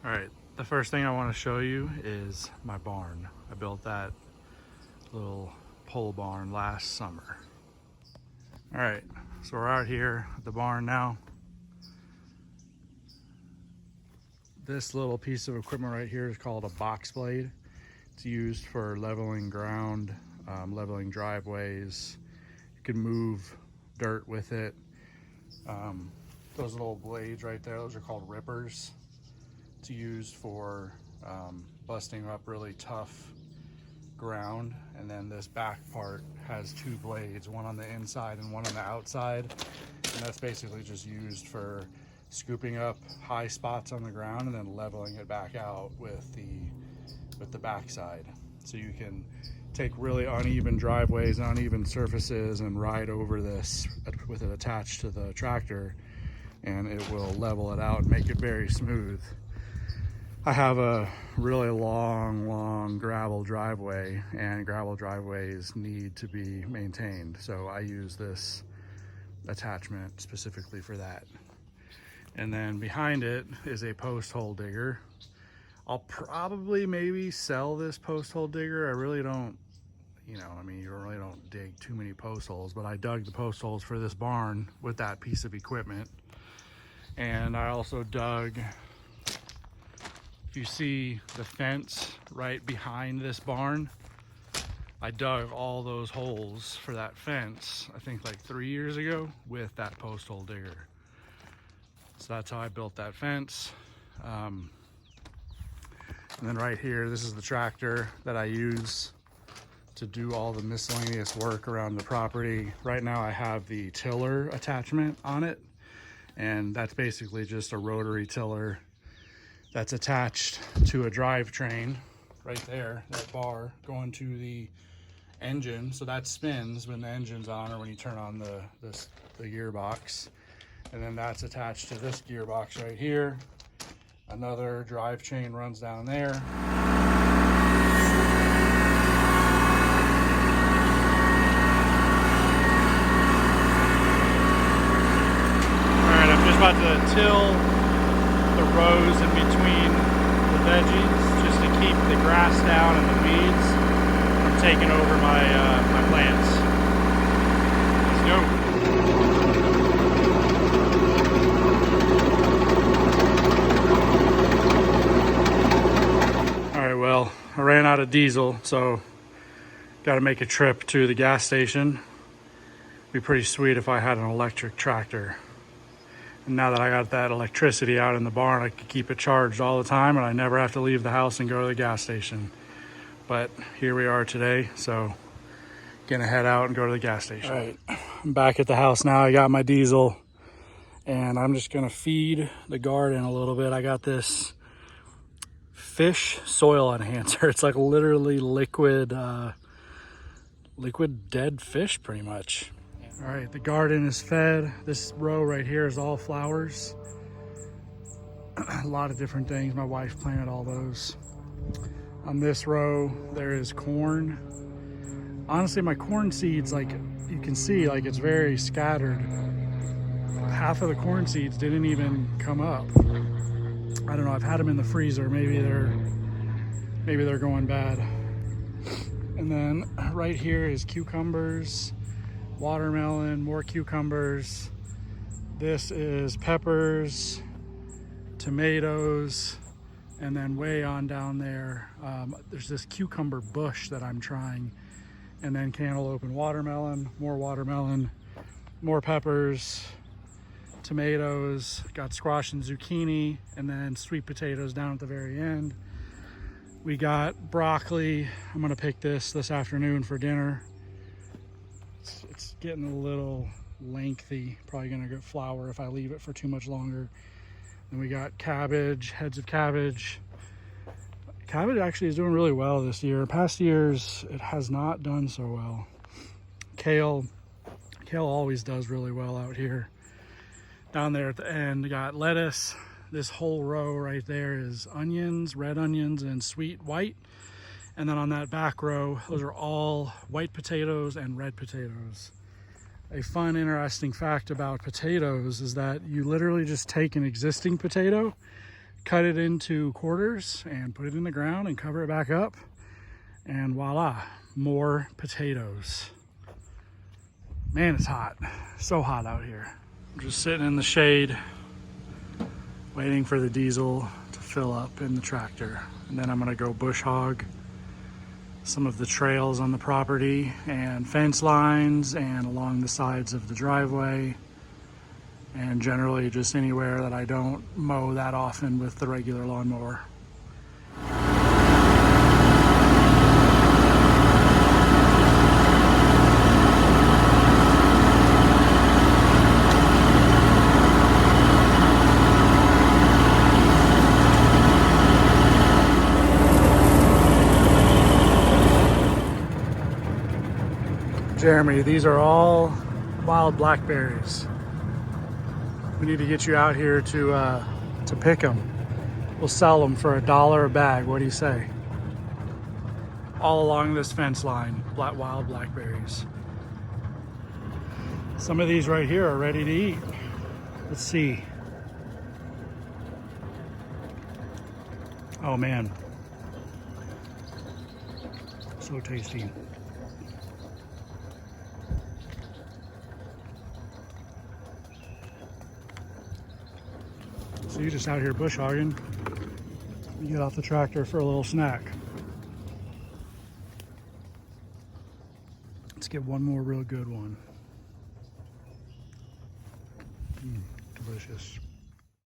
All right, the first thing I want to show you is my barn. I built that little pole barn last summer. All right, so we're out here at the barn now. This little piece of equipment right here is called a box blade. It's used for leveling ground, leveling driveways. You can move dirt with it. Those little blades right there, those are called rippers. It's used for busting up really tough ground. And then this back part has two blades, one on the inside and one on the outside. And that's basically just used for scooping up high spots on the ground and then leveling it back out with the backside. So you can take really uneven driveways, uneven surfaces, and ride over this with it attached to the tractor, and it will level it out and make it very smooth. I have a really long gravel driveway, and gravel driveways need to be maintained. So I use this attachment specifically for that. And then behind it is a post hole digger. I'll probably maybe sell this post hole digger. I really don't, you really don't dig too many post holes, but I dug the post holes for this barn with that piece of equipment. And I also dug, if you see the fence right behind this barn, I dug all those holes for that fence, I think like 3 years ago, with that post hole digger. So that's how I built that fence. And then right here, this is the tractor that I use to do all the miscellaneous work around the property. Right now I have the tiller attachment on it, and that's basically just a rotary tiller that's attached to a drivetrain right there, that bar going to the engine. So that spins when the engine's on or when you turn on the gearbox. And then that's attached to this gearbox right here. Another drive chain runs down there. Alright, I'm just about to till the rows in between the veggies just to keep the grass down and the weeds from taking over my plants. Let's go. Well, I ran out of diesel, so got to make a trip to the gas station. It'd be pretty sweet if I had an electric tractor. And now that I got that electricity out in the barn, I could keep it charged all the time and I never have to leave the house and go to the gas station. But here we are today, so gonna head out and go to the gas station. All right, I'm back at the house now. I got my diesel and I'm just gonna feed the garden a little bit. I got this fish soil enhancer. It's like literally liquid dead fish pretty much. All right, the garden is fed. This row right here is all flowers. A lot of different things. My wife planted all those. On this row there is corn. Honestly, my corn seeds, like you can see, like it's very scattered. Half of the corn seeds didn't even come up. I don't know, I've had them in the freezer. Maybe they're going bad. And then right here is cucumbers, watermelon, more cucumbers. This is peppers, tomatoes, and then way on down there, there's this cucumber bush that I'm trying. And then cantaloupe and watermelon, more peppers, tomatoes, got squash and zucchini, and then sweet potatoes down at the very end. We got broccoli. I'm gonna pick this afternoon for dinner. It's getting a little lengthy, probably gonna get flour if I leave it for too much longer. Then we got cabbage, heads of cabbage. Cabbage actually is doing really well this year. Past years it has not done so well. Kale always does really well out here. Down there at the end, we got lettuce. This whole row right there is onions, red onions and sweet white. And then on that back row, those are all white potatoes and red potatoes. A fun, interesting fact about potatoes is that you literally just take an existing potato, cut it into quarters and put it in the ground and cover it back up. And voila, more potatoes. Man, it's hot. So hot out here. I'm just sitting in the shade, waiting for the diesel to fill up in the tractor. And then I'm gonna go bush hog some of the trails on the property and fence lines and along the sides of the driveway, and generally just anywhere that I don't mow that often with the regular lawnmower. Jeremy, these are all wild blackberries. We need to get you out here to pick them. We'll sell them for $1 a bag. What do you say? All along this fence line, wild blackberries. Some of these right here are ready to eat. Let's see. Oh man, so tasty. So you're just out here bush hogging. You get off the tractor for a little snack. Let's get one more real good one. Delicious.